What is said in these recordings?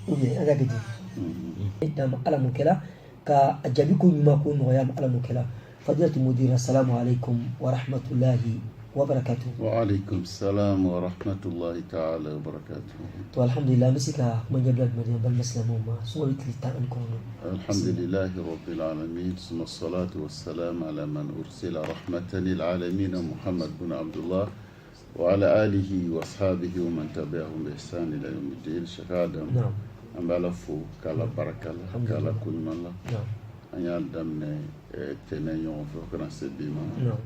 ou bien ala gidi dam ala mukela ka ajabi ko nyuma ko no yam ala mukela fadilatu mudir assalamu alaikum wa rahmatullahi wa barakatuh. Wa alaikum salam wa rahmatullahi ta'ala wa barakatuh. To alhamdulillah misika man jablat madina bal maslamu ma so witli ta an kono alhamdulillah rabbil alamin summa salatu wassalam ala man ursila rahmatan lil alamin Muhammad bin Abdullah wa ala alihi wa ashabihi wa man tabi'ahum bi ihsan ila yawmiddin. Shahada na'am ambala fu kala barakala kala kunmala na'am anya damne tenayon fo kana sebima na'am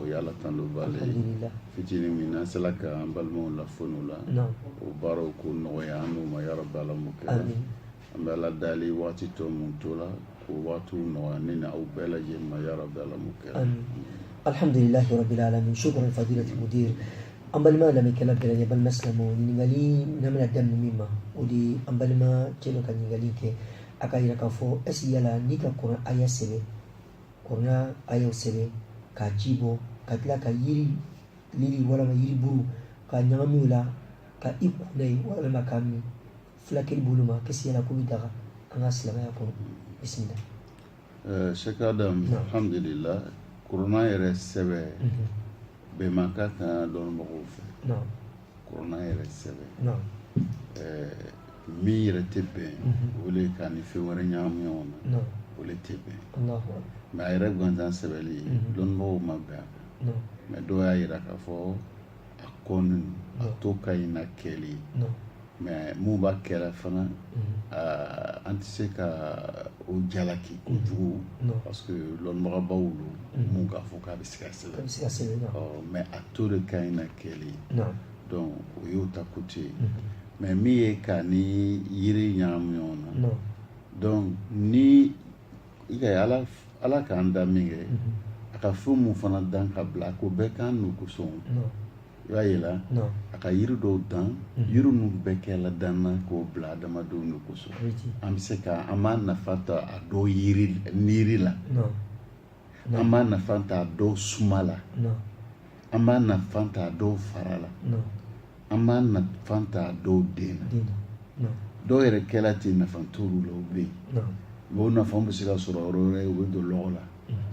yalla tan lo balé alhamdulillah fitini mina salaka ambalmo la fonula na'am o baro ko no ya no ma ya rabbal mukalla amin ambala dali wati to muntola ko watu no nina au bela je ma ya rabbal mukalla amin alhamdulillah rabbil alamin shukran fadilati mudir ambal ma lam yakala bela bal maslamu ningali namna dam mimma odi ambal ma chelo kan ningali ke akayira ka fo esiyala nika Quran aya sebe Quran aya sebe ka jibo ka tila ka yiri lili wala ma yiri buru ka nyamamiula ka ikunai wala ma kami flakil buluma kesiyala ko bidaga anga silama ya ko bismillah Sheikh Adam alhamdulillah Quran ere sebe be maka ka don mo fe no Quran ere sebe no mi yɛrɛ tɛ bɛn o le ka ni fɛn wɛrɛ ɲagami ɲɔgɔn na o le tɛ bɛn mɛ a yɛrɛ gansan sɛbɛnli dɔnnibagaw ma bɛn mɛ dɔw y'a yira k'a fɔ a kɔ ninnu a to ka ɲi na kɛli mɛ mun b'a kɛra fana an tɛ se ka o jalaki kojugu parce que dɔnnibagabaw don mun k'a fɔ k'a bɛ se ka sɛbɛn mɛ a to de ka ɲi na kɛli donc o y'o ta côté mais mi ye ka ni yiri ɲagami ɲɔgɔn na donc ni i ka ala k'an da min kɛ a ka fɛn mun fana dan ka bila ko bɛɛ k'an n'u kosɔn i b'a ye la a ka yiri dɔw dan yiri ninnu bɛɛ kɛla danna k'o bila adamadenw n'u kosɔn an bɛ se ka an b'a nafa ta a dɔw niri la an b'a nafa ta a dɔw suma la an b'a nafa ta a dɔw fara la an b'a nafa ta dɔw den na dɔw yɛrɛ kɛla ten nafa t'olu la o bɛ yen mɛ o nafa bɛ se ka sɔrɔ yɔrɔ wɛrɛ o bɛ don lɔgɔ la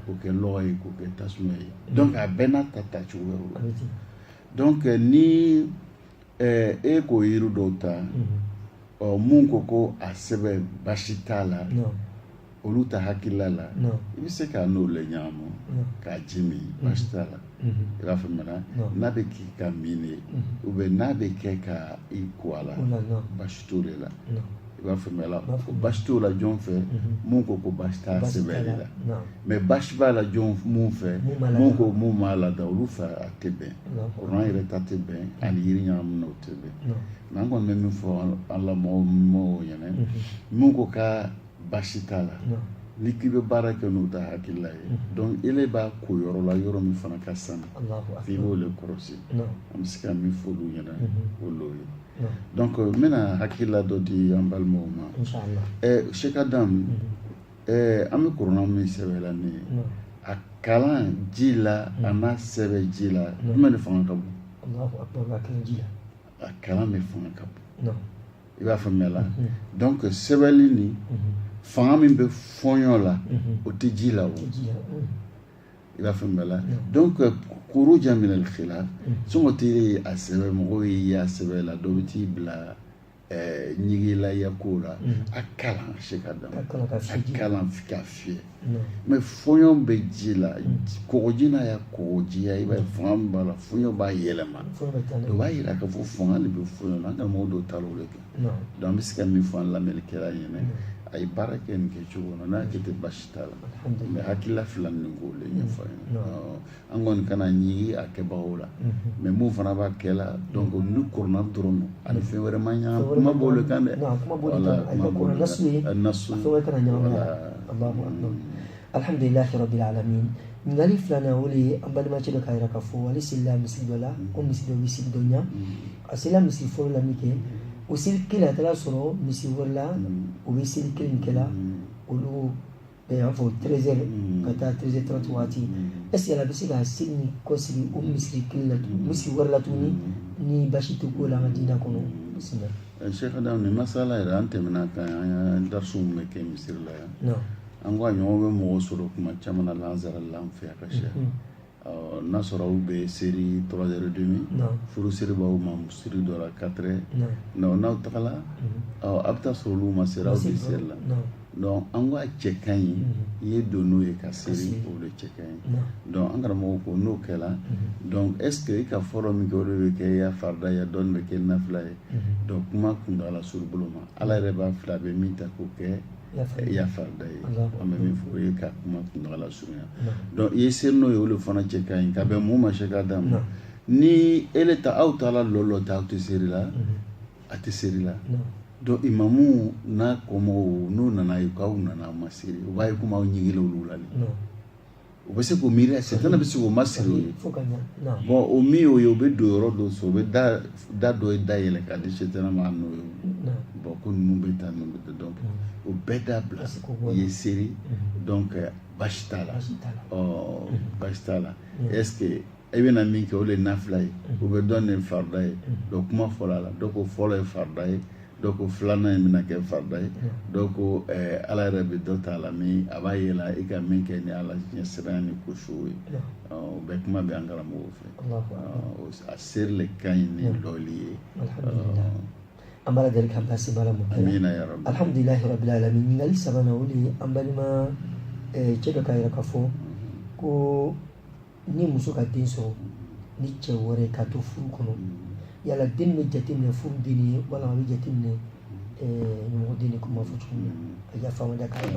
k'o kɛ lɔgɔ ye k'o kɛ tasuma ye donc a bɛɛ n'a ta tacogo wɛrɛw la donc ni e k'o yiri dɔw ta mun ko a sɛbɛn baasi t'a la olu ta hakilila la i bɛ se k'a n'o le ɲagami k'a ji min baasi t'a la i b'a faamuya n'a bɛ k'i ka min ye ou bien n'a bɛ kɛ ka i ko a la baasi t'o de la i b'a faamuya baasi t'o la jɔn fɛ mun ko baasi t'a sɛbɛnni la mais baasi b'a la jɔn mun fɛ mun ko mun m'a lada olu fɛ a tɛ bɛn Kuran yɛrɛ ta tɛ bɛn ani yiri ɲagami na o tɛ bɛn mais an kɔni bɛ min fɔ an lamɔgɔw ɲɛna mun ko ka baasi t'a la ni k'i bɛ baara kɛ n'o ta hakilila ye donc ele b'a ko yɔrɔ la yɔrɔ min fana ka sanu f'i b'o le kɔlɔsi an bɛ se ka min fɔ olu ɲɛna o l'o ye donc n bɛna hakilila dɔ di an balimaw ma Sheikh Adam an bɛ Kuran min sɛbɛnla nin ye a kalan ji la a n'a sɛbɛn ji la jumɛn de fanga ka bon a kalan de fanga ka bon i b'a faamuya la donc sɛbɛnli nin fanga min bɛ fɔɲɔ la o tɛ ji la o i b'a faamuya la donc khurujan min al-khilaf sɔngɔ tɛ a sɛbɛn mɔgɔw y'a sɛbɛn la dɔ bɛ t'i bila ɲigila yako la a kalan Sheikh Adam a kalan ka fiyɛ mais fɔɲɔ bɛ ji la kɔgɔji n'a ya kɔgɔjiya i b'a ye fanga min b'a la fɔɲɔ b'a yɛlɛma o b'a yira k'a fɔ fanga de bɛ fɔɲɔ la an ka mɔgɔw dɔw ta l'o de kɛ donc an bɛ se ka min fɔ an lamɛnnikɛla ɲɛna a ye baara kɛ nin kɛcogo la n'a kɛ tɛ baasi t'a la mais hakilila fila nin k'o le ɲɛfɔ an kɔni kana ɲigi a kɛbagaw la mais mun fana b'a kɛ la donc ni Kuran dɔrɔn don ani fɛn wɛrɛ ma ɲagami kuma b'o le kan dɛ nasu alhamdulillah rabbil alamin ngali filana wole an balimaci dɔ ka yira k'a fɔ wali sila misiri dɔ la ko misiri dɔ bɛ siri dɔ ɲa a sela misiri fɔlɔ la min kɛ o seli kelen a taara sɔrɔ misi wɛrɛ la o bɛ seli kelen kɛla olu an fɔ 13h ka taa 13h30 waati est-ce que a bɛ se ka seli ni kɔsigi o misiri kelen la misiri wɛrɛ la tuguni ni baasi tɛ ko la an ka diinɛ kɔnɔ bisimila Cheikh Adam ni masala ira ante mina kan darsu me ke misir la ya an gwa nyobe mo soro kuma chamana lanzara lamfe ka she nasora ube série 3h30 furu série ba uma musiri dora 4 no na takala abta solo ma sera ube sella donc an gwa chekan ye dono e ka série o le chekan donc an garamo ko no kala donc est-ce que ka forum ko le ke ya farda ya don be ke nafla donc kuma kunda la sur buluma ala reba flabe minta ko ke ya farda amma min fu ye ka kuma kunda la sur donc yesir no yo le fana chekan ka be mu ma shaka dam ni ele ta autala lolo ta auto série la ati série la donc imamu na komo no nana yukawu nana masiri ubaye kuma unyigile ululali ubese ko mira setana bisi ko masiri bon o mi o yo be do rodo so be da do da yele ka di setana ma no bon ko nu be tan no donc o beda bla ye série donc bashtala bashtala est-ce que ebena minke o le naflay o be donne farday donc kuma folala donc o folay farday donc flana mina ke farday donc ala rabbi dota la mi abayela ika minke ni ala nyesrani ko showi be kuma be angala mo fe asir le kayni loli amara dalika basi balamu amina ya rabbi alhamdulillah rabbil alamin ngali sabana wuli ambalima chega kayra kafo ko ni musuka dinso ni chewore ka to furu kono yala den me jatimne furu dini wala mi jatimne mo dini kuma futu ya fama da kala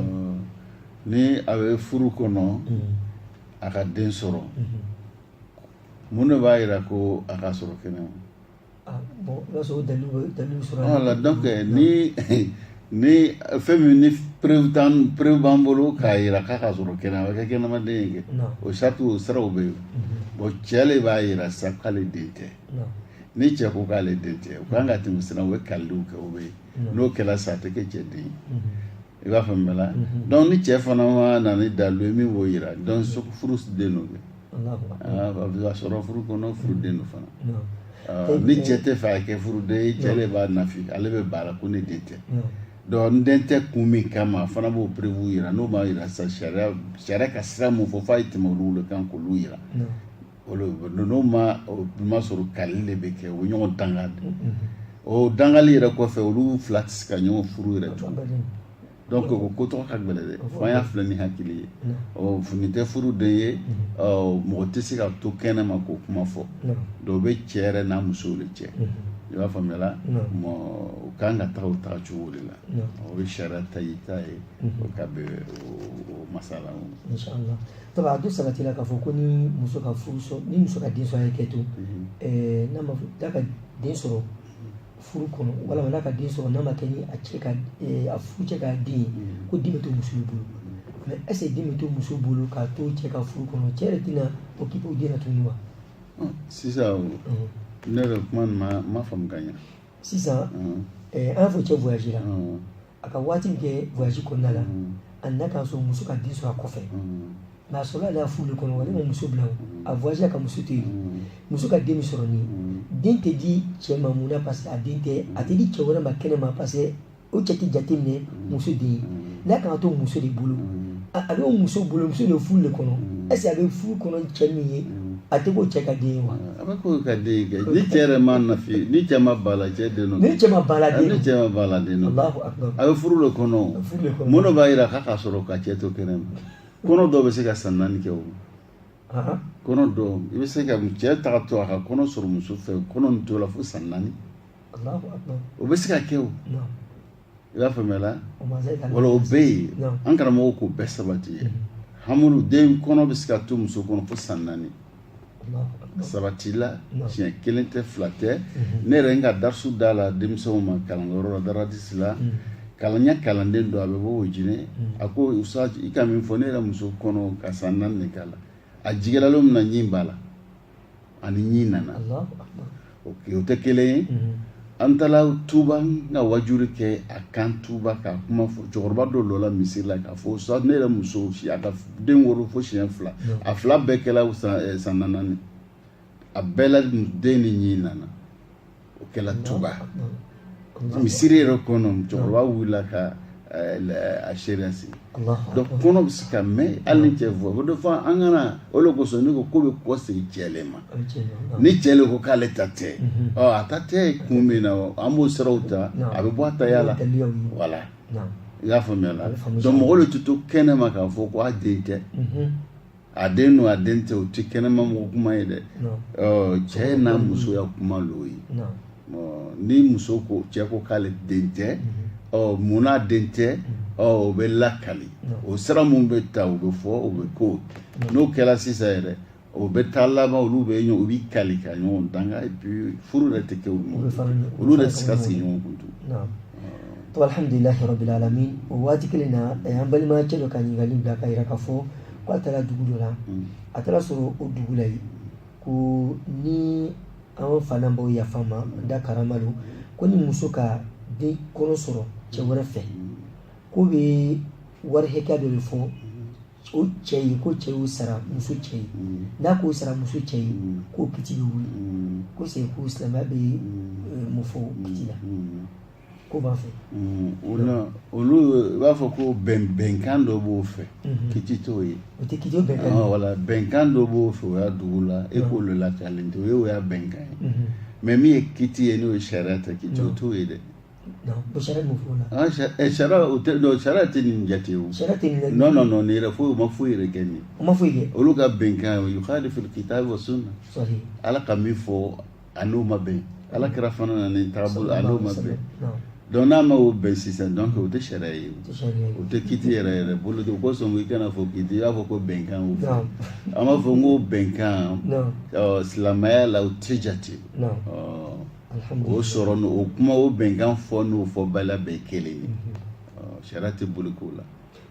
ni awe furu kono aka den soro mun ba ira ko aka soro kenan bon là so dalu soro voilà donc ni féminin preuve bambolo kaira kaka soro kenan wa kenan ma de o chatu sara obe bo chele ba ira sakale dete ni cɛ ko k'ale den tɛ o kan ka tɛmɛ sira o bɛ kaliw kɛ o bɛ n'o kɛla sa a tɛ kɛ cɛ den i b'a faamuya la donc ni cɛ fana ma na ni dalu ye min b'o yira donc furu den do a sɔrɔ furu kɔnɔ furu den do fana ni cɛ tɛ fɛ a kɛ furu den ye cɛ de b'a nafi ale bɛ baara ko ne den tɛ donc n den tɛ kun min kama a fana b'o prévu yira n'o m'a yira sa sariya ka sira mun fɔ f'a ye tɛmɛ olu kan k'olu yira no ma sɔrɔ kali le bɛ kɛ o ɲɔgɔn danga o dangali yɛrɛ kɔfɛ olu fila tɛ se ka ɲɔgɔn furu yɛrɛ tun donc o ko tɔgɔ ka gɛlɛn dɛ fo an y'a filɛ ni hakili ye fini tɛ furu den ye mɔgɔ tɛ se ka to kɛnɛ ma k'o kuma fɔ dɔw bɛ cɛ yɛrɛ n'a musow de cɛ i b'a faamuya la o kan ka taga o taga cogo de la o bɛ sariya ta i ta ye o ka bɛn o masala o inshallah taba do sabatila ka fɔ ko ni muso ka furu so ni muso ka den sɔrɔ ye kɛ to n'a ma da ka den sɔrɔ furu kɔnɔ walama n'a ka den sɔrɔ n'a ma kɛ ni a cɛ ka a furu cɛ ka den ko den bɛ to muso bolo mais est-ce que den bɛ to muso bolo k'a to cɛ ka furu kɔnɔ cɛ yɛrɛ tɛna occuper o den na tuguni wa sisan ne yɛrɛ kuma ma faamu ka ɲɛ sisan an y'a fɔ cɛ voyage la a ka waati min kɛ voyage kɔnɔna la a nana k'a sɔrɔ muso ka den sɔrɔ a kɔfɛ mais a sɔrɔla ale ka furu de kɔnɔ wale ma muso bila a voyage ka muso to yen muso ka den min sɔrɔ nin den tɛ di cɛ ma mun na parce que a den tɛ a tɛ di cɛ wɛrɛ ma kɛnɛ ma parce que o cɛ tɛ jateminɛ muso den ye n'a kan ka to muso de bolo a bɛ muso bolo muso de furu de kɔnɔ est-ce que a bɛ furu kɔnɔ cɛ min ye a tɛ k'o cɛ ka den ye wa a bɛ k'o ka den ye kɛ ni cɛ yɛrɛ ma nafi ni cɛ ma ba la cɛ den do ni cɛ ma ba la den do ni cɛ ma ba la den do Allahu akbar a bɛ furu de kɔnɔ mun de b'a yira k'a ka sɔrɔ ka cɛ to kɛnɛ ma kɔnɔ dɔw bɛ se ka san 4 kɛ o kɔnɔ dɔw i bɛ se ka cɛ taga to a ka kɔnɔ sɔrɔ muso fɛ kɔnɔ nin to la fo san 4 Allahu akbar o bɛ se ka kɛ o i b'a faamuya la wala o bɛ yen an karamɔgɔw k'o bɛɛ sabati ye hamuru den kɔnɔ bɛ se ka to muso kɔnɔ fo san 4 sabati la tiɲɛ 1 tɛ 2 tɛ ne yɛrɛ n ka darisu da la denmisɛnw ma kalanyɔrɔ la daradisi la kalanya kalanden do a bɛ bɔ o jinɛ a ko usa i ka min fɔ ne yɛrɛ muso kɔnɔ ka san 4 de k'a la a jigila lo min na ɲin b'a la ani ɲin nana o tɛ kelen ye an taara tuba n ka wajuri kɛ a kan tuba ka kuma fɔ cɛkɔrɔba dɔ lɔla misiri la k'a fɔ sa ne yɛrɛ muso a ka den woro fo siɲɛ 2 a 2 bɛɛ kɛla san 4 a bɛɛ la den ni ɲin nana o kɛla tuba misiri yɛrɛ kɔnɔ cɛkɔrɔba wulila ka a seereya sigi donc kɔnɔ bɛ se ka mɛn hali ni cɛ fɔ o de fɔ an kana o de kosɔn ne ko ko bɛ kɔ segin cɛle ma ni cɛle ko k'ale ta tɛ a ta tɛ kun min na an b'o siraw ta a bɛ bɔ a ta yala voilà i y'a faamuya la donc mɔgɔw de tɛ to kɛnɛ ma k'a fɔ ko a den tɛ a den no a den tɛ o tɛ kɛnɛma mɔgɔ kuma ye dɛ cɛ n'a musoya kuma l'o ye ni muso ko cɛ ko k'ale den tɛ mun n'a den tɛ o bɛ lakali o sira mun bɛ ta o bɛ fɔ o bɛ ko n'o kɛra sisan yɛrɛ o bɛ taa laban olu bɛ ɲɔgɔn u bɛ kali ka ɲɔgɔn danga et puis furu yɛrɛ tɛ kɛ olu yɛrɛ tɛ se ka sigi ɲɔgɔn kuntu. To alhamdulillahi rabbil alamin o waati kelen na an balima cɛ dɔ ka ɲininkali bila ka yira k'a fɔ ko a taara dugu dɔ la a taara sɔrɔ o dugu la yen ko ni an fa n'an baw yafa ma da karama don ko ni muso ka den kɔrɔ sɔrɔ cɛ wɛrɛ fɛ ko bɛ wari hakɛ dɔ de fɔ o cɛ ye ko cɛ y'o sara muso cɛ ye n'a k'o sara muso cɛ ye ko kiti bɛ wuli ko c'est ko silamɛya bɛ mun fɔ kiti la ko b'a fɛ olu b'a fɔ ko bɛnkan dɔ b'o fɛ kiti t'o ye o tɛ kiti o bɛnkan voilà bɛnkan dɔ b'o fɛ o y'a dugu la e k'olu lacalen tɛ o y'a bɛnkan ye mais min ye kiti ye n'o ye sariya tɛ kiti o t'o ye dɛ sariya mun fɔ o la sariya tɛ nin jate o non nin yɛrɛ foyi o ma foyi yɛrɛ kɛ nin o ma foyi kɛ olu ka bɛnkan o yukhalifu al-kitabi wa sunna ala ka min fɔ a n'o ma bɛn ala kɛra fana na nin taabolo a n'o ma bɛn donc n'a ma o bɛn sisan donc o tɛ sariya ye o tɛ kiti yɛrɛ bolo o kosɔn i kana fɔ kiti i b'a fɔ ko bɛnkan o fɛ an b'a fɔ ko bɛnkan silamɛya la o tɛ jate o sɔrɔ o kuma o bɛnkan fɔ n'o fɔ bala bɛɛ kelen ye sariya tɛ boli k'o la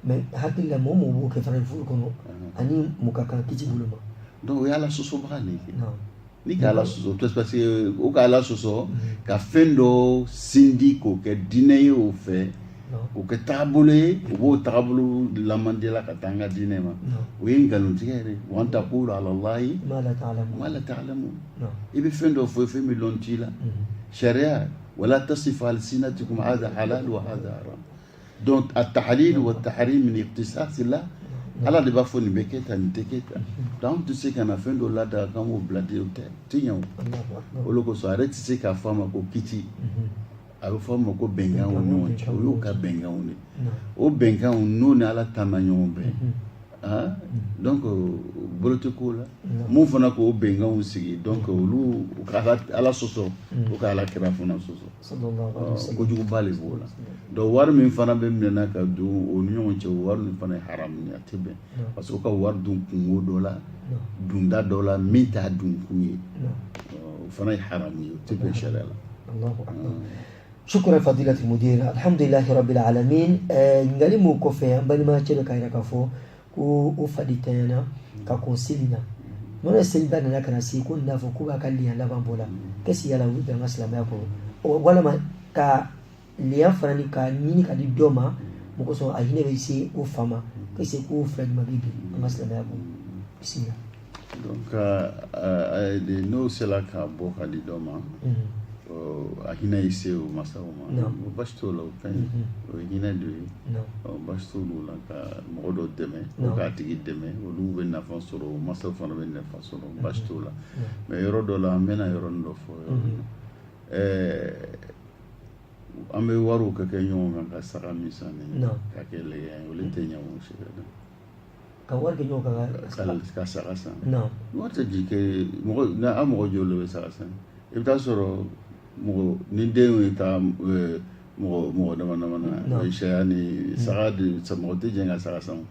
mais hakili la mɔgɔ b'o kɛ fana furu kɔnɔ ani mun ka kan kiti bolo ma donc o y'ala sɔsɔbaga de ye ni ka ala sɔsɔ parce que o ka ala sɔsɔ ka fɛn dɔ sindi k'o kɛ diinɛ ye o fɛ k'o kɛ taabolo ye o b'o taabolo lamandila ka taa an ka diinɛ ma o ye nkalontigɛ yɛrɛ wa an taqulu ala allahi ma la ta'lamun i bɛ fɛn dɔ fɔ fɛn min lɔn t'i la sariya wala tasifu alsinatikum hadha halal wa hadha haram donc at-tahlil wa at-tahrim min ikhtisas ala de b'a fɔ nin bɛ kɛ tan nin tɛ kɛ tan donc an tɛ se ka na fɛn dɔ lada k'an k'o bila den o tɛ ɲɛ o olu kosɔn a yɛrɛ tɛ se k'a fɔ a ma ko kiti a bɛ fɔ a ma ko bɛnkanw ni ɲɔgɔn cɛ o y'o ka bɛnkanw de o bɛnkanw n'o ni ala ta ma ɲɔgɔn bɛn donc bolo tɛ k'o la mun fana k'o bɛnkanw sigi donc olu ka ala sɔsɔ o ka ala kira fana sɔsɔ kojuguba de b'o la donc wari min fana bɛ minɛ ka don o ni ɲɔgɔn cɛ o wari min fana ye haram ye a tɛ bɛn parce que o ka wari dun kungo dɔ la dunda dɔ la min t'a dun kun ye o fana ye haram ye o tɛ bɛn sariya la. شكرا فضيلة المدير الحمد لله رب العالمين نغالي مو كوفي بالما تشلو كايرا كفو o faditana ka konsilina mona selba na kana si kun na fo kuba kan liya laban bola kasi yala wu dan islamaya ko wala ma ka liya farani ka nini ka di doma mo ko so a hine be si o fama kasi ko fred mabibi an islamaya ko bismillah donc de no sela ka bo ka di doma a hina ise o masawma o basto la o kan o hina do o basto la ka modo deme o ka tigi deme o lu be na fon soro masaw fana be na fon soro basto la mais yoro do la mena yoro ndo fo ambe waru ka ke nyonga ka saka misane ka ke le o le tenya o shega ka war ke nyonga ka saka sa no wata jike mo na amo jolo be saka sa e ta soro mo ni den ta mo dama na isha ni saga de samo te jenga saga sam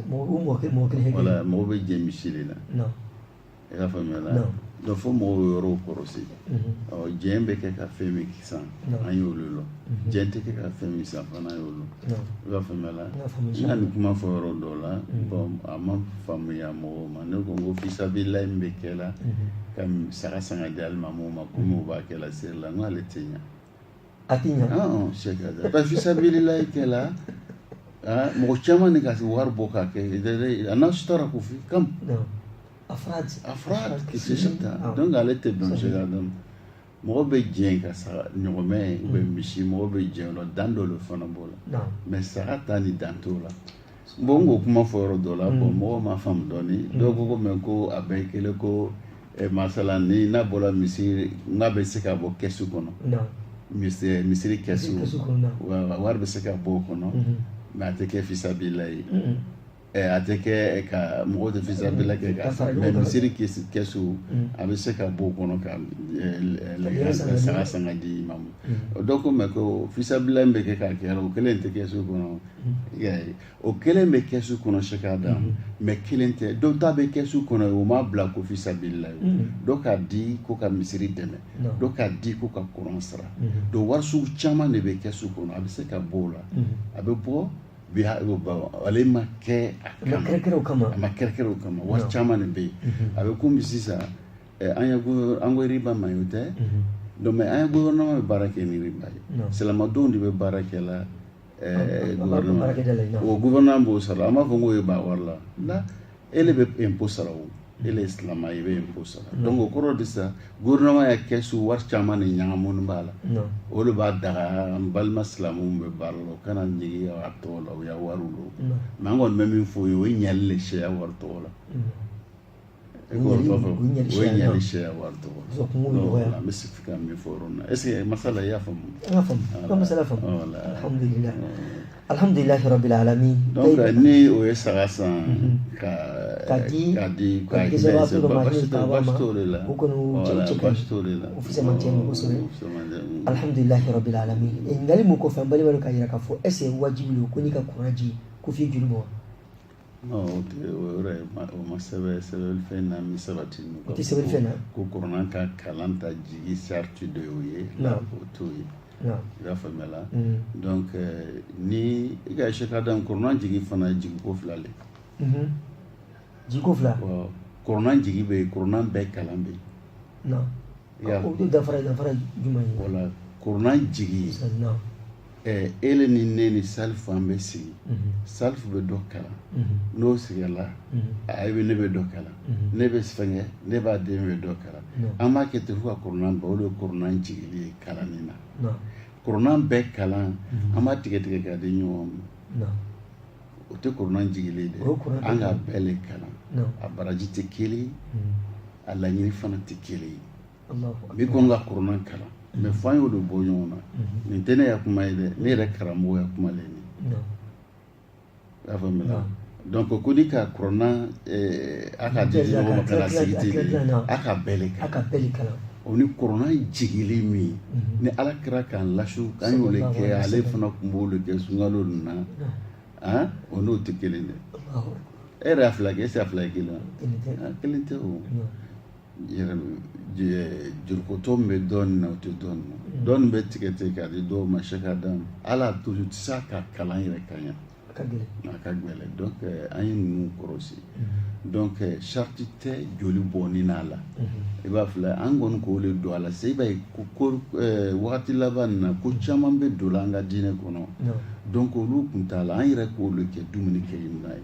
mo ke wala mo be jemi silina no e ka famela do fo mo yoro korosi o jembe ke ka femi kisan ayolo jente ke ka femi sa fana yolo ga famela na ni kuma fo yoro dola bon ama famia mo mane ko go fisa billahi mbekela kam saga sanga de alma mo ma ko mo ba kela sir la ngale tinya atinya sheka da ba fisa billahi kela mo chama ni ka war boka ke ana stara ko fi kam أفراد كيف شفتها دونك على تبدون شيء هذا mɔgɔ bɛ diɲɛ ka saga ɲɔgɔmɛ ou bien misi mɔgɔ bɛ diɲɛ la dan dɔ le fana b'o la mais saga ta ni dan t'o la bon n ko kuma fɔ yɔrɔ dɔ la bon mɔgɔ ma faamu dɔɔni dɔw ko ko mais ko a bɛɛ kelen ko masala ni n'a bɔra misiri n'a bɛ se ka bɔ kɛsu kɔnɔ misiri kɛsu wari bɛ se ka bɔ o kɔnɔ mais a tɛ kɛ fisabila ye a tɛ kɛ ka mɔgɔ tɛ fisabila kɛ ka mais misiri kɛsu a bɛ se ka bɔ o kɔnɔ ka saga sanga di imamu dɔw ko mais ko fisabila in bɛ kɛ k'a kɛ o kelen tɛ kɛsu kɔnɔ o kelen bɛ kɛsu kɔnɔ seka da mais kelen tɛ dɔw ta bɛ kɛsu kɔnɔ o ma bila ko fisabila ye dɔw k'a di ko ka misiri dɛmɛ dɔw k'a di ko ka kuran sara donc wari sugu caman de bɛ kɛsu kɔnɔ a bɛ se ka bɔ o la a bɛ bɔ ale ma kɛ a kama a ma kɛrɛkɛrɛ o kama wari caman de bɛ yen a bɛ komi sisan an ko riba man ɲi o tɛ donc mais an ye gouvernement bɛ baara kɛ ni riba ye silamadenw de bɛ baara kɛ la gouvernement o gouvernement b'o sara an b'a fɔ k'o ye ba wari la ele bɛ impôt sara o ele ye silama ye i bɛ impôt sara donc o kɔrɔ de sa gouvernement ya kɛsu wari caman de ɲagamun b'a la o de b'a daga an balima silamɛw bɛ baara la o kana ɲigi a tɔgɔ la o y'a wariw la mais an kɔni bɛ min fɔ o ye o ye ɲali le sariya wari tɔgɔ la o ye ɲali sariya wari tɔgɔ la an bɛ se ka min fɔ o yɔrɔ in na est ce que masala i y'a faamu an y'a faamu ka masala faamu alhamdulillah alhamdulillah rabbil alamin donc ni o ye saga san ka di basi t'o de la o kɔni basi t'o de la o fisama cɛ ni kosɛbɛ alhamdulillah rabbil alamin ngali mu kɔfɛ an balima ka yira k'a fɔ est ce que wajibi don ko n'i ka kuran ji ko f'i joli bɔ non o yɔrɔ ye o ma sɛbɛnni fɛn na mi sabati o tɛ sɛbɛnni fɛn na ko kuran ka kalan ta jigi sarti dɔ y'o ye o t'o ye i y'a faamuya la donc ni i ka seka dan kuran jigi fana ye jigi ko fila le jiko fila kuran jigi bɛ yen kuran bɛɛ kalan bɛ yen o dafara jumɛn ye wala kuran jigi ele ni ne ni salifu an bɛ sigi salifu bɛ dɔ kalan n'o sigila a bɛ ne bɛ dɔ kalan ne bɛ fɛnkɛ ne b'a den bɛ dɔ kalan an b'a kɛ ten fo ka kuran ban o de ye kuran jigili ye kalanni na kuran bɛɛ kalan an b'a tigɛ tigɛ k'a di ɲɔgɔn ma o tɛ kuran jigili de an ka bɛɛ le kalan a baraji tɛ kelen a laɲini fana tɛ kelen ye bi kɔn ka kuran kalan mais fɔ an y'o de bɔ ɲɔgɔn na nin tɛ ne ya kuma ye dɛ ne yɛrɛ karamɔgɔ ya kuma le nin i y'a faamuya donc ko ni ka kuranna a ka di ɲɔgɔn ma ka na sigi ten a ka bɛɛ le kalan o ni kuranna jigili min ni ala kɛra k'an lasu an y'o le kɛ ale fana tun b'o le kɛ sunkalo nin na o n'o tɛ kelen dɛ e yɛrɛ y'a fila kɛ est ce que a fila ye kelen wa kelen tɛ o jurukotɔ min bɛ dɔɔnin na o tɛ dɔɔnin na dɔɔnin bɛ tigɛ tigɛ k'a di dɔw ma seka d'a ma ala toujours tɛ se ka kalan yɛrɛ ka ɲɛ a ka gɛlɛn donc an ye ninnu kɔrɔsi donc sariti tɛ joli bɔnni n'a la i b'a filɛ an kɔni k'o le don a la se i b'a ye ko wagati laban nin na ko caman bɛ don an ka diinɛ kɔnɔ donc olu kun t'a la an yɛrɛ k'o le kɛ dumuni kɛ yen n'a ye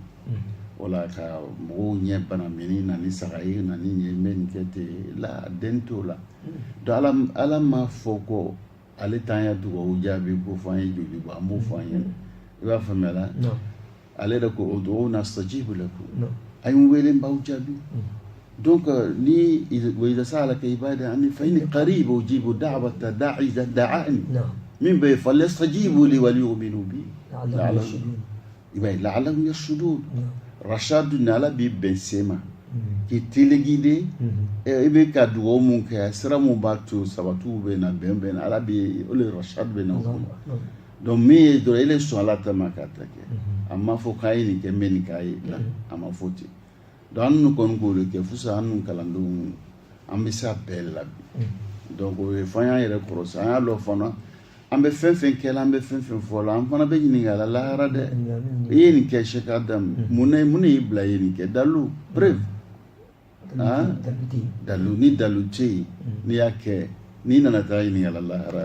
wala ka mɔgɔw ɲɛ bana mini na ni saga ye na ni ɲɛ bɛ nin kɛ ten la den t'o la donc ala ma fɔ ko ale t'an ya dugawu jaabi ko fɔ an ye joli bɔ an b'o fɔ an ye i b'a faamuya la ale yɛrɛ ko o nastajibu lakum a ye n wele n b'aw jaabi donc ni wa idha sa'alaka ibadi anni fa inni qarib ujibu da'wata da'i idha da'ani min bɛ falyastajibu li wa liyu'minu bi la'allahum yarshudun rashadu ni ala b'i bɛn se ma k'i téléguider i bɛ ka dugawu mun kɛ sira mun b'a to sabatiw bɛ na bɛn na ala bɛ o le rashadu bɛ na o kɔnɔ donc min ye dɔrɔn ele sɔn ala ta ma k'a ta kɛ a ma fɔ k'a ye nin kɛ n bɛ nin k'a ye la a ma fɔ ten donc an ninnu kɔni k'o de kɛ fusa an ninnu kalandenw an bɛ se a bɛɛ la bi donc o ye fɔ an y'an yɛrɛ kɔrɔsi an y'a dɔn fana an bɛ fɛn fɛn kɛ la an bɛ fɛn fɛn fɔ la an fana bɛ ɲininka a la lahara dɛ i ye nin kɛ Sheikh Adam mun y'i bila i ye nin kɛ dalu preuve dalu ni dalu tɛ yen n'i y'a kɛ n'i nana taa ɲininka a la lahara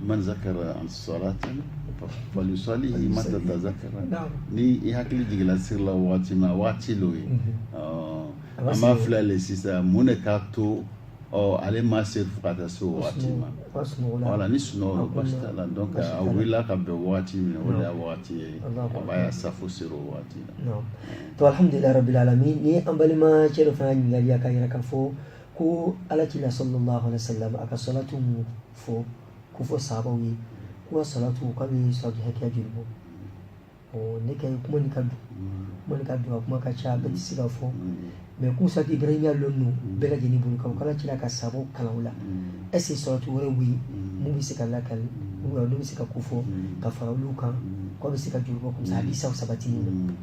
man zakara an salatin falyusalli mata tazakara ni i hakili jigila sirla waati ma waati lo ye ama filale sisan mun de k'a to ale ma se fo ka taa se o waati ma voilà ni sunɔgɔ basi t'a la donc a wulila ka bɛn waati min o de y'a waati ye a b'a ya safo sera o waati la to alhamdulillah rabbil alamin ni an balima cɛ dɔ fana ɲininkali k'a yira k'a fɔ ko alakira sallallahu alaihi wasallam a ka salatu mun fɔ ko fɔ sahabaw ye ko ka salatu k'a bɛ salatu hakɛya joli bɔ ne ka kuma ni ka don a kuma ka ca bɛɛ tɛ se ka fɔ mais k'u saki Ibrahim ya lɔn no bɛɛ lajɛlen bolo kan k'ala cira ka sababu kalan o la est ce que salatu wɛrɛ bɛ yen mun bɛ se ka lakali n'u bɛ se ka ko fɔ ka fara olu kan k'a bɛ se ka joli bɔ comme ça hadisaw sabati ni na.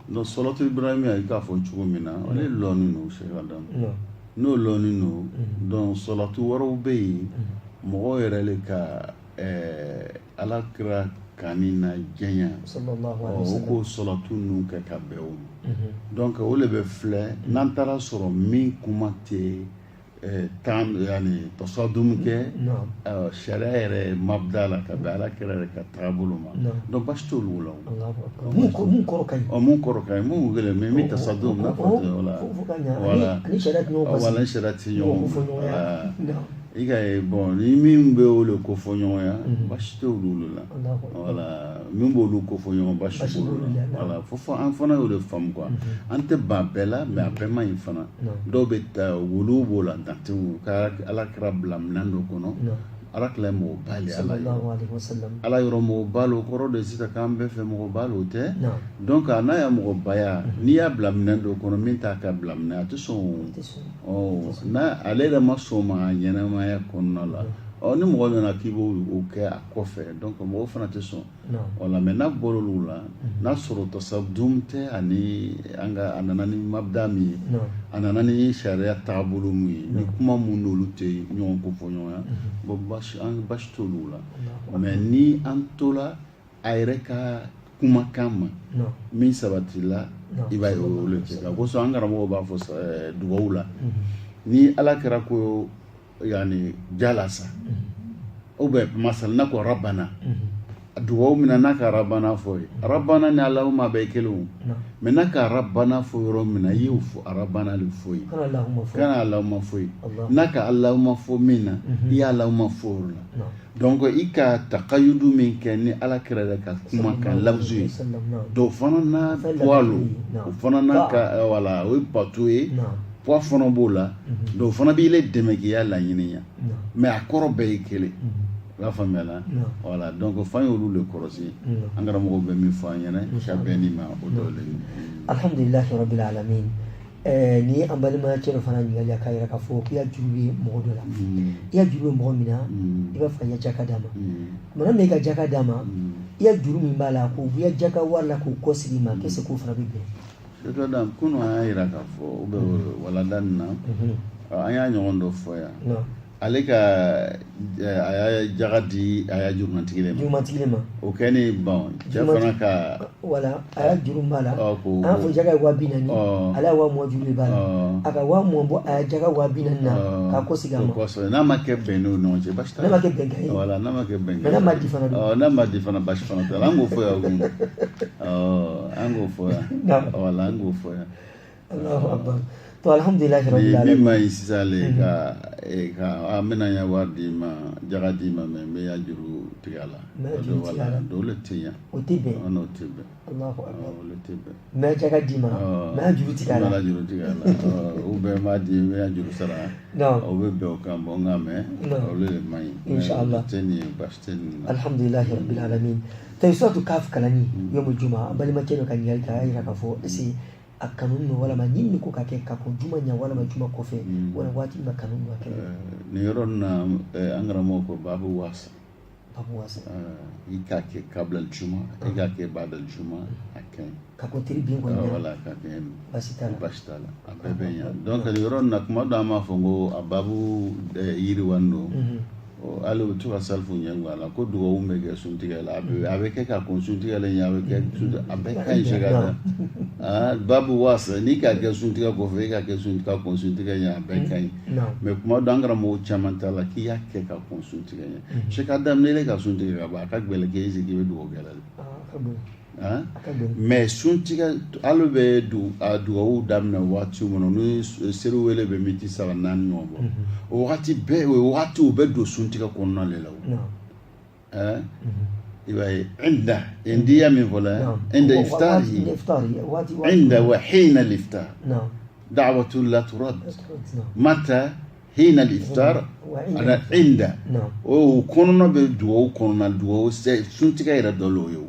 donc salatu Ibrahim ya i k'a fɔ cogo min na ale lɔnni no Cheikh Adam n'o lɔnni no donc salatu wɛrɛw bɛ yen mɔgɔ yɛrɛ le ka alakira kani na jɛnya o ko salatu ninnu kɛ ka bɛn o ma donc o de bɛ filɛ n'an taara sɔrɔ min kuma tɛ yani tasadum kɛ sariya yɛrɛ mabda la ka bɛn alakira yɛrɛ ka taabolo ma donc basi t'olu la mun kɔrɔ ka ɲi mun kɔrɔ ka ɲi mun gɛlɛn mais min tasadum n'a fɔ ten wala ni sariya tɛ ɲɔgɔn fɔ i ka ye bon ni min bɛ olu ko fɔ ɲɔgɔn ya basi t'olu la voilà min b'olu ko fɔ ɲɔgɔn basi b'olu la voilà fo an fana y'o de faamu quoi an tɛ ban bɛɛ la mais a bɛɛ man ɲi fana dɔw bɛ taa wuluw b'o la dantew ka alakira bila minɛn dɔ kɔnɔ alakira ye mɔgɔ ba le ala yɔrɔ mɔgɔ ba lo kɔrɔ de sisan k'an bɛɛ fɛ mɔgɔ ba lo tɛ donc n'a ya mɔgɔ baya n'i y'a bila minɛn dɔ kɔnɔ min t'a ka bila minɛn a tɛ sɔn n'a ale yɛrɛ ma sɔn ma ɲɛnamaya kɔnɔna la ni mɔgɔ nana k'i b'o kɛ a kɔfɛ donc mɔgɔ fana tɛ sɔn voilà mais n'a bɔra olu la n'a sɔrɔ tasadum tɛ ani a nana ni mabda min ye a nana ni sariya taabolo min ye ni kuma mun n'olu tɛ ɲɔgɔn ko fɔ ɲɔgɔn ya bon basi t'olu la mais ni an tola a yɛrɛ ka kumakan ma min sabatila i b'a ye o le kɛ ka kosɔn an karamɔgɔ b'a fɔ dugawu la ni ala kɛra ko yani jalasa ou bien masal na ko rabbana duwaw mina na ka rabbana fo rabbana ni allahumma be kelu mais na ka rabbana fo yoro mina yu fo rabbana li fo kana allahumma fo na ka allahumma fo mina ya allahumma fo la donc i ka taqayyudu min ken ni ala kira ka kuma kan lafzu do fana na poalo fana na ka wala o patoye poids fana b'o la donc fana b'i le dɛmɛ k'i y'a laɲini ya mais a kɔrɔ bɛɛ ye kelen i b'a faamuya la voilà donc fan y'olu le kɔrɔsi an karamɔgɔw bɛ min fɔ an ɲɛna ka bɛn nin ma o dɔ le alhamdulillahi rabbil alamin ni an balima cɛ dɔ fana ɲininkali a k'a yɛrɛ k'a fɔ k'i ya juru ye mɔgɔ dɔ la i ya juru ye mɔgɔ min na i b'a fɛ i ya jaka d'a ma mana min i ka jaka d'a ma i ya juru min b'a la k'o bɔ i ya jaka wari la k'o kɔsigi ma qu'est-ce que k'o fana bɛ bɛn Adam kunu an y'a yira k'a fɔ u bɛ walanda nin na an y'a ɲɔgɔn dɔ fɔ yan ale ka a y'a jaga di a y'a jurumatigi ma o kɛ ni bon cɛ fana ka wala a y'a juru b'a la an y'a fɔ jaga ye 40,000 ale y'a 20 juru de b'a la a ka 20 bɔ a y'a jaga 40,000 na k'a kɔsigi a ma n'a ma kɛ bɛn n'o ɲɔgɔn cɛ basi t'a la n'a ma kɛ bɛnkan ye voilà n'a ma kɛ bɛnkan ye n'a ma di fana don n'a ma di fana basi fana t'a la an k'o fɔ yan an k'o fɔ yan voilà an k'o fɔ yan Allahu akbar to alhamdulillahi rabbil alamin min ma ɲi sisan le ka an bɛna ya wari di ma jaga di ma mais n bɛ ya juru tigɛ a la donc le tɛ yan o tɛ bɛn n'o tɛ bɛn Allahu akbar o tɛ bɛn n bɛ jaga di ma n bɛ juru tigɛ a la ou bien n b'a di n bɛ ya juru sara o bɛ bɛn o kan bon nka mais olu de man ɲi inshallah tɛ nin ye basi tɛ nin na alhamdulillahi rabbil alamin tey suratu kaf kalani yomul juma balima cɛ dɔ ka ɲininkali kɛ a y'a yira k'a fɔ est-ce que a kanu no walama ɲinini ko ka kɛ ka kɔn juma ɲa walama juma kɔfɛ wala waati ma kanu no a kɛ nin yɔrɔ nin na an karamɔgɔ ko babu wasa i k'a kɛ kabla juma i k'a kɛ bada juma a ka ɲi ka kɔn teri bin kɔni wala ka kɛ basi t'a la a bɛɛ bɛ ɲa donc nin yɔrɔ nin na kuma dɔ an b'a fɔ ko a babu yiriwani don Allo tu vas salfu nyangwa la ko duwa umbe ke suntiga la avec ka konsuntiga la nyawe ke avec kan jegada babu wasa ni ka ke suntiga ko fe ka ke suntiga konsuntiga nya avec kan mais kuma dangra mo chamanta la ki ya ke ka konsuntiga nya sheka dam ne le ka suntiga ba ka gbele ke isi ki be duwa gala mais suntiga allo be du duwa damna watu mono no seru wele be miti sala nan no bo wakati be watu be do suntiga ko non le law يبقى عنده عندي من فلان عند إفطاره عند وحين الإفطار دعوة لا ترد متى حين الإفطار أنا عنده وكوننا بدو كوننا دو سنتك يرد له يو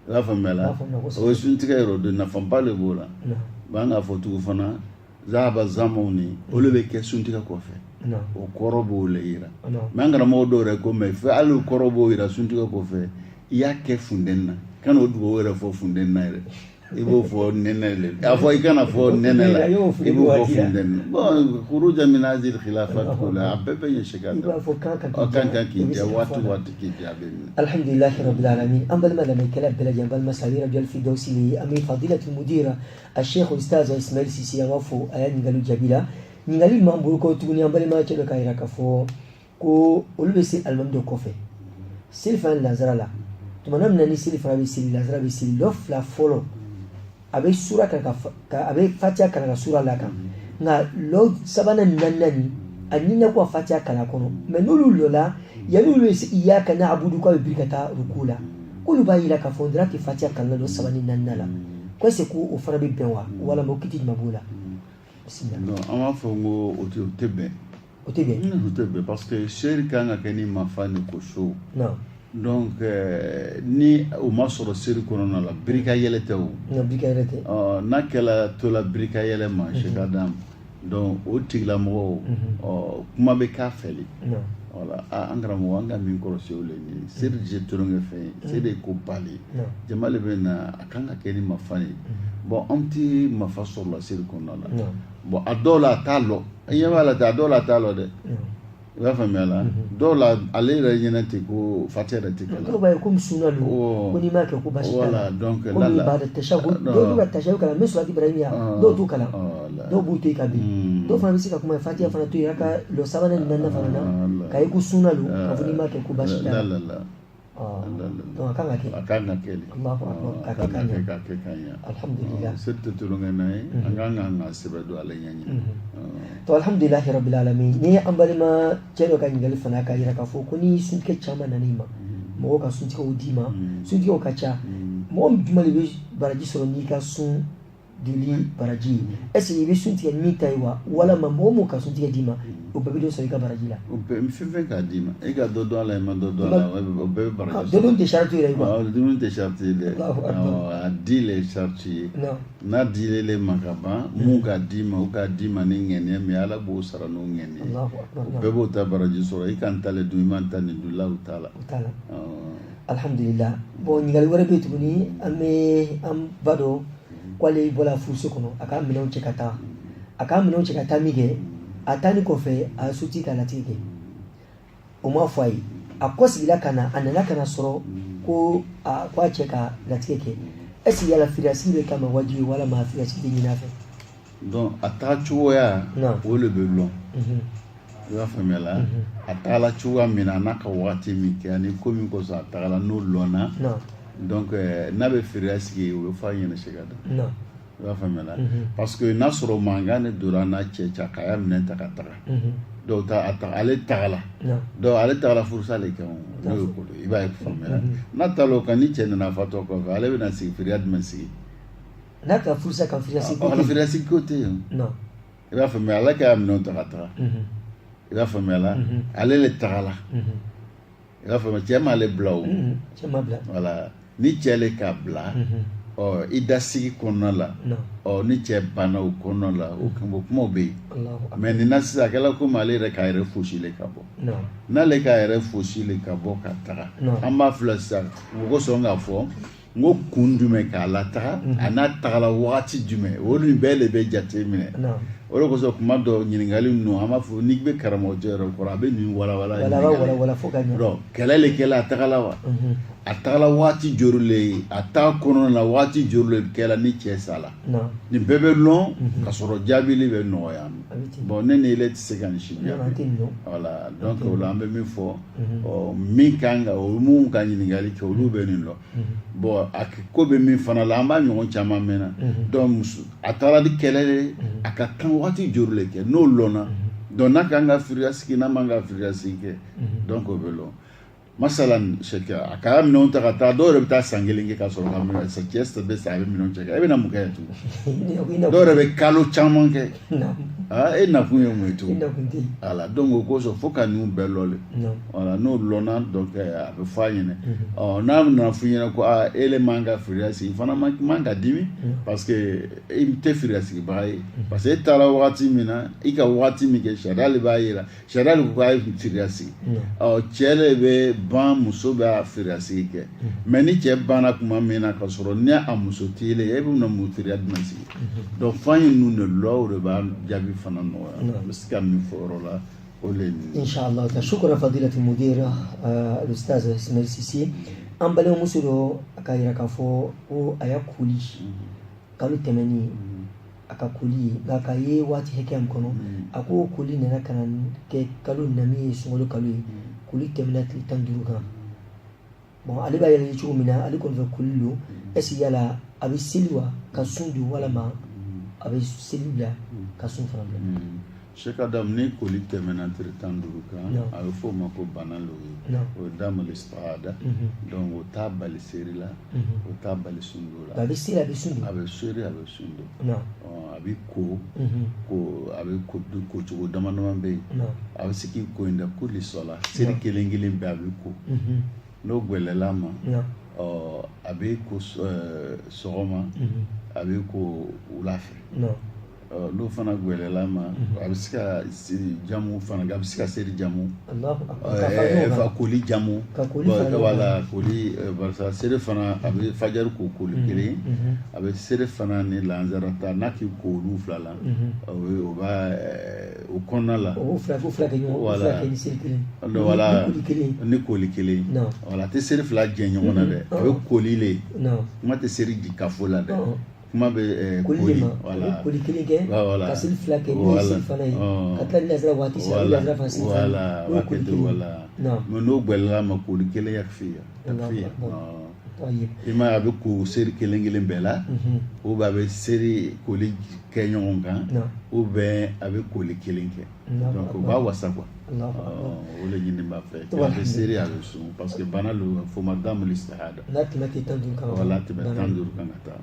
لا فهملا وسنتك يرد نفهم بالبولا بانغا فتو فنا ذهب الزموني ولو بك سنتك كوفي o korobo le ira mangara modo re ko me fa alu korobo ira suntiga ko fe ya ke fundenna kan o duwo wera fo fundenna re ibo fo nenele afo ikana fo nenela ibo fo fundenna bon khuruja min hadhihi al-khilafat kula abebe yeshika o kan ki watu ki jabe alhamdulillah rabbil alamin ambal madame kalab bela jambal masawira jal fi dawsi ami fadilat al-mudira al-sheikh al-ustaz Ismail Sisi yawafu ayan galu jabila ningali mambo ko tuguni ambale ma chelo kaira kafo ko ulbesi almamdo kofe silfan lazrala tumanam nani silfa bi sil lazra bi sil lof la folo abe sura ka abe fatia kana sura la kan nga lo sabana nanani anina kwa fatia kana kono menulu lola yalulu iyaka na abudu kwa birkata rukula ulu bayila ka fondra ki fatia kana lo sabani nanala kwa se ku ufarabi benwa wala mokiti mabula. Non, on va faire au Tébé. Au Tébé. Parce que chez Kanga Keni m'a fait une cochon. Non. Donc, ni au masoro seri kono la brika yelete ou. Non, brika yelete. Na kela to la brika yele ma chez Kadam. Donc, au tigla mo, kuma be ka feli. Non. Voilà, angra mo anga min korose ole ni seri je toronge fe, seri ko pali. Jamale bena akanga Keni m'a fait. Bon, on ti ma façon la seri kono la. Bon, adola talo, yemala ta adola talo de. La famela dola alera yenate ko fatera tikala ko bay kum sunalu ko ni ma ko bashi voilà donc là là ba tashahud do ba tashahud kala mesu ibrahimia do tu kala do buti kabi do fa bisika kuma fatia fana tu yaka lo sabana nanna fana kai ku sunalu ka ni ma ko bashi la la la do akanga kele Allahu akbar akakanya alhamdulillah sirtu tulunga nay anganga sibadu alanyanya to alhamdulillah rabbil alamin ni ambali ma chelo kan ngali fana ka ira ka fo kuni sun ke chama nanima mo ka sun tika udima sun tika okacha mo jumali be baraji soro ni ka sun dili baraji esi be sun tika ni taiwa wala mamomo ka sun tika dima o bebe do so ka baraji la o be mi fe ka dima e ga do ala ma do ala o be baraji do don te shartu ira ba do don te shartu ile adile shartu na dile le makaba mu ka dima o ka dima ni ngene mi ala bo sara no ngene be bo ta baraji so e kan tale du man tan du la taala alhamdulillah bo ngali wara be tuni am bado kwale bola fuso kono aka mino chekata mige atani kofe asuti kala tike uma fai akosi bila kana anana kana soro ko kwa cheka latike esi yala firasi be kama waji wala ma firasi be nyinafe donc atachuo ya wole belon ya famela atala chuwa mina naka wati mikani komi ko sa atala no lona donc nabe firasi o fa yene shegada la famela parce que nasro mangane durana checha kaya minen takatara do ta ata ale tagala do ale tagala fursa le kan no ko iba famela natalo kani chena na fato ko ale bena sig firiad masi nata fursa kan firasi ko ala firasi kote no iba famela ka minen takatara iba famela ale le tagala iba famela chema le blau chema bla voilà ni chele ka bla idasigi kono la ni che bana o kono la o kambo mo be mais ni nasa kala ko male re ka re fushi le kabo na le ka re fushi le kabo ka tara amba flasa wo so nga fo ngo kun jumɛn k'a lataga a n'a tagala wagati jumɛn o ni bɛɛ de bɛ jate minɛ o de kosɔn kuma dɔ ɲininkali ninnu an b'a fɔ n'i bɛ karamɔgɔcɛ yɛrɛ kɔrɔ a bɛ nin walawala ɲininkali kɛlɛ le kɛla a tagala wa a tagala waati joli le a taga kɔnɔna na waati joli le kɛla ni cɛ sala nin bɛɛ bɛ lɔn ka sɔrɔ jaabili bɛ nɔgɔya bon ne ni ele tɛ se ka nin si biya voilà donc o la an bɛ min fɔ min kan ka o mun ka ɲininkali kɛ olu bɛ nin lɔ bon a ko bɛ min fana la an b'a ɲɔgɔn caman mɛn na donc a taara di kɛlɛ le a ka kan waati joli le kɛ n'o lɔnna donc n'a kan ka firiya sigi n'a man ka firiya sigi kɛ donc o bɛ lɔn masalan a ka minɛnw ta ka taa dɔw yɛrɛ bɛ taa san kelen kɛ ka sɔrɔ ka minɛn sa cɛ bɛ sa a bɛ minɛnw cɛ kɛ e bɛ na mun kɛ yan tugun dɔw yɛrɛ bɛ kalo caman kɛ e nakun ye mun ye tugun voilà donc o kosɔn fo ka ninnu bɛɛ lɔle voilà n'o lɔnna donc a bɛ fɔ a ɲɛna n'a nana fɔ i ɲɛna ko e le man ka firiya sigi fana man ka dimi parce que e tɛ firiya sigibaga ye parce que e taara wagati min na i ka wagati min kɛ sariya le b'a yira sariya le ko k'a ye firiya sigi cɛ le bɛ ban muso bɛ a firiya sigi kɛ mais ni cɛ banna tuma min na ka sɔrɔ ni a muso t'i le e bɛ na mun firiya jumɛn sigi donc f'an ye ninnu de lɔ o de b'a jaabi fana nɔgɔya n bɛ se ka min fɔ o yɔrɔ la o le nin إن شاء الله شكرا فضيلة المدير الأستاذ إسماعيل سيسي أم بلغ مسلو أكايرا كفو أو أياكولي قالوا تمني أكاكولي غاكاي واتي هكام كونو أكو كولي نانا كان كالو نامي سمولو كالو كولي تمنات لتندرو كان bon ale b'a yɛlɛ cogo min na ale kɔni fɛ koli lo est-ce que yala a bɛ seli wa ka sun don walama a bɛ seli bila ka sun fana bila Cheikh Adam ni koli tɛmɛna tile 15 kan a bɛ fɔ o ma ko bana lo ye o ye damul istihada donc o t'a bali seri la o t'a bali sun don la a bɛ seli a bɛ sun don a bɛ seri a bɛ sun don a bɛ ko a bɛ ko cogo dama dama bɛ yen a bɛ se k'i ko in da kuli sɔla seri kelen kelen bɛɛ a bɛ ko n'o gwɛlɛla ma a bɛ ko sɔgɔma a bɛ ko wula fɛ n'o fana gwɛlɛla ma a bɛ se ka jamu fana a bɛ se ka seri jamu fa koli jamu wala koli barisa seri fana a bɛ fajari ko koli kelen a bɛ seri fana ni lansarata n'a k'i ko olu fila la o b'a o kɔnɔna la o fila kɛ ɲɔgɔn fila kɛ ni seri kelen wala ni koli kelen wala a tɛ seri fila jɛ ɲɔgɔn na dɛ a bɛ koli le kuma tɛ seri kafo la dɛ kuma bɛ koli wala koli kelen kɛ ka seli fila kɛ ni seli fana ye ka tila lazara waati se a bɛ lazara fana seli wala o koli kelen wala mais n'o gwɛlɛla ma koli kelen yakfiya i ma a bɛ ko seri kelen kelen bɛɛ la ou bien a bɛ seri koli kɛ ɲɔgɔn kan ou bien a bɛ koli kelen kɛ donc o b'a wasa quoi o le ɲini b'a fɛ a bɛ seri a bɛ sun parce que bana lo fo ma damul istihada n'a tɛmɛ tile 15 kan wala tɛmɛ 15 kan ka taa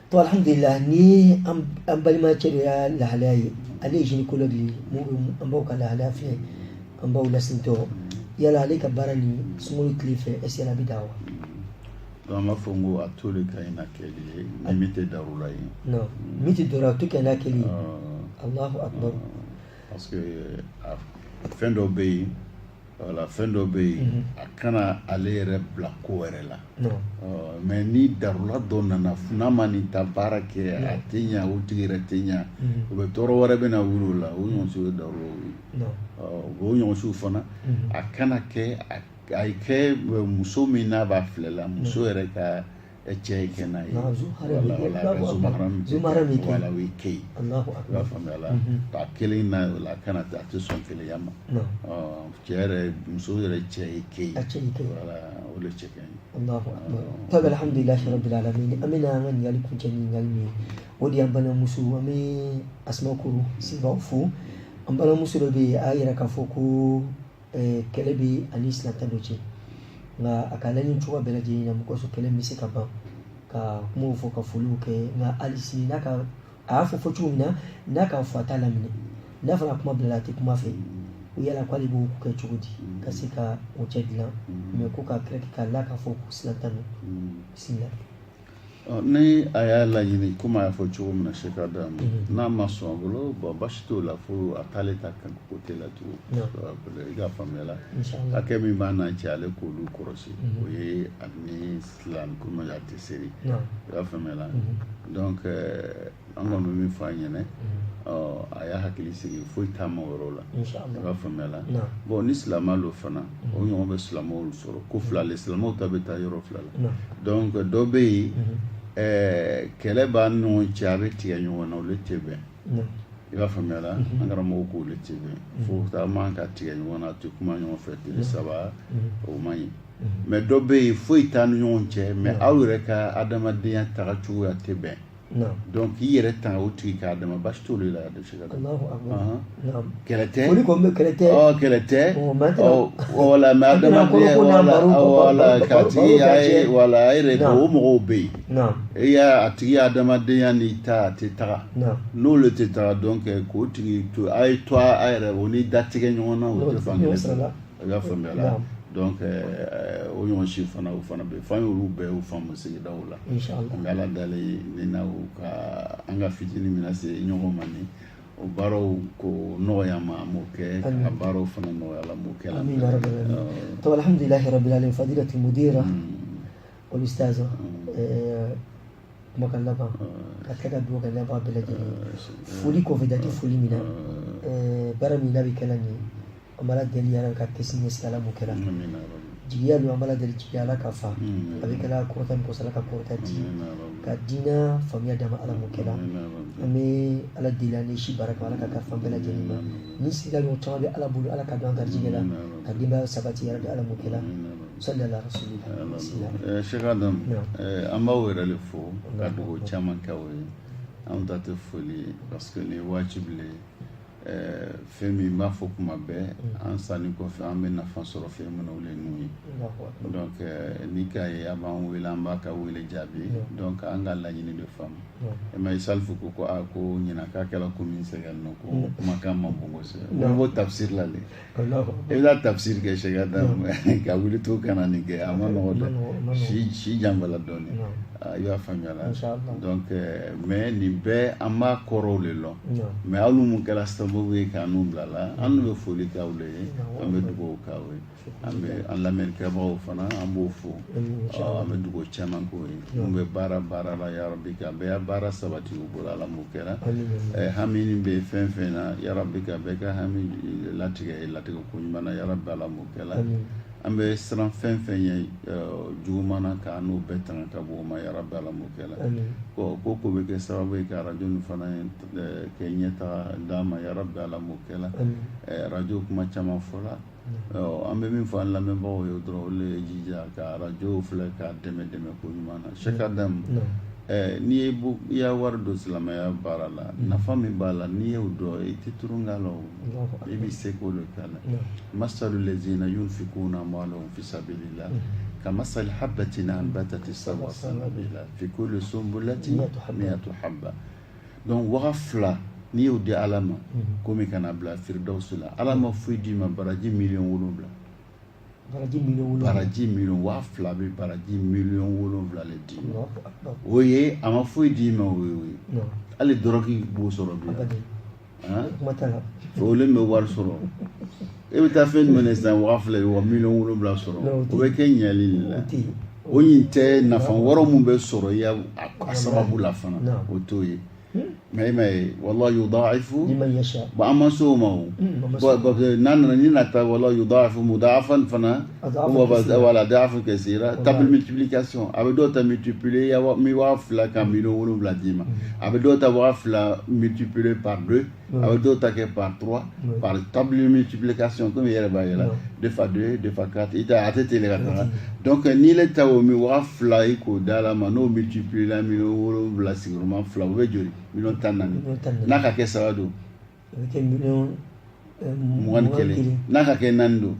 to alhamdulillah ni an balimacɛ de y'a lahalaya ye ale ye gynécologue ye an b'aw ka lahalaya filɛ an b'aw lasintɔ yala ale ka baara ni sunkalo tile fɛ est ce que a bɛ taa wa donc an b'a fɔ n ko a to de ka ɲi na kɛli ye ni min tɛ darura ye non min tɛ darura to kɛ n'a kɛli ye Allahu akbar parce que fɛn dɔ bɛ yen voilà fɛn dɔ bɛ yen a kana ale yɛrɛ bila ko wɛrɛ la mais ni darula dɔ nana n'a ma nin ta baara kɛ a tɛ ɲɛ o tigi yɛrɛ tɛ ɲɛ o bɛ tɔɔrɔ wɛrɛ bɛ na wuli o la o ɲɔgɔnsiw ye darulaw ye o ɲɔgɔnsiw fana a kana kɛ a kɛ muso min n'a b'a filɛ la muso yɛrɛ ka cɛ kɛ n'a ye wala zumaharami wala o ye ke ye i b'a faamuya la a kelen na o la a kana a tɛ sɔn kelenya ma cɛ yɛrɛ muso yɛrɛ cɛ ye ke ye wala o de cɛ ka ɲi tabi alhamdulilahi rabbil alamin an bɛna an ka ɲininkali kuncɛ ɲininkali min ye o de y'an balimamuso an bɛ Asma Koro Silvaw fo an balimamuso dɔ bɛ yen a y'a yira k'a fɔ ko kɛlɛ bɛ ani silamɛ dɔ cɛ nka a ka laɲini cogoya bɛɛ lajɛlen na mɔgɔ sɔrɔ kɛlɛ bɛ se ka ban ka kumaw fɔ ka foliw kɛ nka hali sini n'a ka a y'a fɔ cogo min na n'a k'a fɔ a t'a laminɛ n'a fana kuma bila la a tɛ kuma fɛ o yala k'ale b'o kɛ cogo di ka se ka o cɛ dilan mais ko ka kɛrɛ k'a la k'a fɔ ko silamɛ bisimila ni a y'a laɲini komi a y'a fɔ cogo min na Cheikh Adam n'a ma sɔn a bolo basi t'o la fo a t'ale ta kan côté la tugun i ka faamuya la hakɛ min b'a n'a cɛ ale k'olu kɔlɔsi o ye ani silamɛ komi a tɛ seri i ka faamuya la donc an kɔni bɛ min fɔ a ɲɛna a y'a hakili sigi foyi t'a ma o yɔrɔ la i ka faamuya la bon ni silamɛ lo fana o ɲɔgɔn bɛ silamɛw sɔrɔ ko fila le silamɛw ta bɛ taa yɔrɔ fila la donc dɔ bɛ yen kɛlɛ b'a ni ɲɔgɔn cɛ a bɛ tigɛ ɲɔgɔn na olu tɛ bɛn i b'a faamuya la an karamɔgɔw k'olu tɛ bɛn fo taa man ka tigɛ ɲɔgɔn na tɛ kuma ɲɔgɔn fɛ tile saba o man ɲi mais dɔ bɛ yen foyi t'a ni ɲɔgɔn cɛ mais aw yɛrɛ ka adamadenya taga cogoya tɛ bɛn donc i yɛrɛ tanga o tigi k'a dama basi t'olu la de se ka kɛlɛ tɛ kɛlɛ tɛ wala mais adamadenya wala k'a tigi a yɛrɛ o mɔgɔw bɛ yen a tigi adamadenya ni ta a tɛ taga n'olu tɛ taga donc k'o tigi to a ye to a yɛrɛ o ni datigɛ ɲɔgɔn na o tɛ fan kelen fɛ i y'a faamuya la donc o ɲɔgɔn si fana o fana bɛ fan y'olu bɛɛ y'o faamu sigidaw la an bɛ ala dalen ni na ka an ka fitinin mina se ɲɔgɔn ma ni o baaraw ko nɔgɔya ma an m'o kɛ ka baaraw fana nɔgɔya la m'o kɛ la amin ya rabbil alamin to alhamdulillahi rabbil alamin fadilatul mudira wal ustaza kumakan laban ka kɛ ka dugawu kɛ laban bɛɛ lajɛlen foli kɔfɛ dati foli min na baara min n'a bɛ kɛ la nin an b'ala deli ala ka kisi ɲɛsigi ala m'o kɛla jigiya don an b'ala deli jigiya ala ka fa a bɛ kɛla kɔrɔta min kɔsɔ ala ka kɔrɔta di ka diina faamuya dama ala m'o kɛla an bɛ ala deli an si baraka ala ka kalifa bɛɛ lajɛlen ma ni siga ɲɔgɔn caman bɛ ala bolo ala ka don an garijɛgɛ la ka denbaya sabati yɛrɛ de ala m'o kɛla sallallahu alaihi wasallam Cheikh Adam an b'aw yɛrɛ le fo ka dugawu caman kɛ aw ye an ta tɛ foli parce que nin ye wajibi le ye fɛn min b'a fɔ kuma bɛɛ an sanni kɔfɛ an bɛ nafa sɔrɔ fɛn min na o le n'u ye donc ni k'a ye a b'an wele an b'a ka wele jaabi donc an ka laɲini de faamu mais Salifu ko ko ɲinan k'a kɛra ko min sɛgɛn nɔ ko kumakan ma bon kosɛbɛ o b'o tafsir la le i bɛ taa tafsir kɛ Cheikh Adam ka wuli to kana nin kɛ a ma nɔgɔ dɛ si janbala dɔɔnin i b'a faamuya la donc mais nin bɛɛ an b'a kɔrɔw le lɔn mais hali mun kɛra sababu ye k'an bila la an bɛ foli k'aw le ye an bɛ dugawu k'aw ye an lamɛnnikɛbagaw fana an b'o fo an bɛ dugawu caman k'o ye mun bɛ baara la yarabi ka bɛɛ baara sabati u bolo ala m'o kɛra hami min bɛ fɛn fɛn na yarabi ka bɛɛ ka hami latigɛ ko ɲuman na yarabi ala m'o kɛra an bɛ siran fɛn fɛn ye juguman na ka n'o bɛɛ tanga ka bɔ o ma yarabi ala m'o kɛra ko bɛ kɛ sababu ye ka arajo nin fana kɛ ɲɛtaga d'a ma yarabi ala m'o kɛra arajo kuma caman fɔla an bɛ min fɔ an lamɛnbagaw ye dɔrɔn olu ye jija ka arajo filɛ ka dɛmɛ ko ɲuman na Cheikh Adam n'i y'a wari don silamɛya baara la nafa min b'a la n'i y'o dɔn i tɛ turun k'a la i bɛ se k'o de k'a la masalu lezina yunfikuna amwalahum fi sabilillah kamasali habbatin anbatat sab'a sanabila fi kulli sunbulatin mi'atu habba donc waga fila n'i y'o di ala ma komi kana bila firdausi la ala ma foyi d'i ma baraji 7,000,000 baraji 7,000,000 waa fila bɛ baraji 7,000,000 le di o ye a ma foyi d'i ma o ye hali dɔrɔki b'o sɔrɔ bi olu bɛ wari sɔrɔ e bɛ taa fɛn jumɛn sisan waa fila ye wa 7,000,000 sɔrɔ o bɛ kɛ ɲɛli de la o ɲin tɛ nafa wɔɔrɔ mun bɛ sɔrɔ i a sababu la fana o t'o ye mais wallahi yudha'ifu liman yasha ba amma so ma nan ni nata wallahi yudha'ifu mudha'afan fana wala da'afu kaseera table multiplication avec d'autres multiplier ya mi wa fla ka mi no wulu bladima avec d'autres wa fla multiplier par 2 avec d'autres que par 3 par table multiplication comme hier ba yela 2 fois 2 2 fois 4 ita atete le kata donc ni le tawo mi wa fla ko dala ma no multiplier la mi no wulu bla sigurement fla we jori million tan nani n'a ka kɛ saba don mugan kelen n'a ka kɛ naani don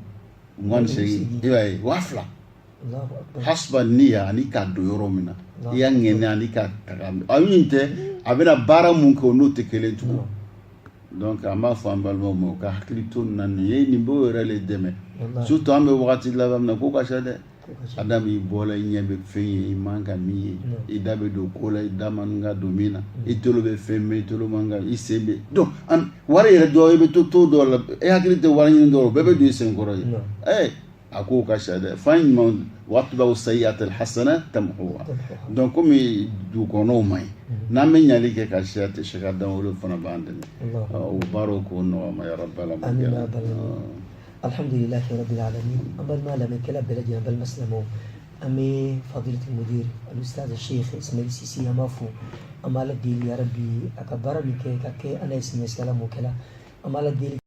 mugan segin i b'a ye 2,000 hasba niya ani k'a don yɔrɔ min na i y'a ŋɛnɛ ani k'a taga a min tɛ a bɛna baara mun kɛ o n'o tɛ kelen tugun donc an b'a fɔ an balimaw ma u ka hakili to nin na nin ye nin b'o yɛrɛ le dɛmɛ surtout an bɛ wagati laban min na ko ka ca dɛ adam i bola nyebe fenye i manga mi i dabe do kola i damanga domina i tolo be femme i tolo manga i sebe donc an wara yere do be to do la e hakili te wara nyi do bebe do sen koro ako ka shada fain mon watba sayyat al hasana tamhuha donc comme du kono mai na men nyali ke ka shata shiga dan wolo fana bande o baroko no ma ya rabbal alamin alhamdulillah rabbil alamin abal ma lam kala بلدنا بل مسلمو امي فضيله المدير الاستاذ الشيخ اسماعيل سيسي مافو امال الدين يا ربي اكبر بك انا اسمي سلام وكلا امال الدين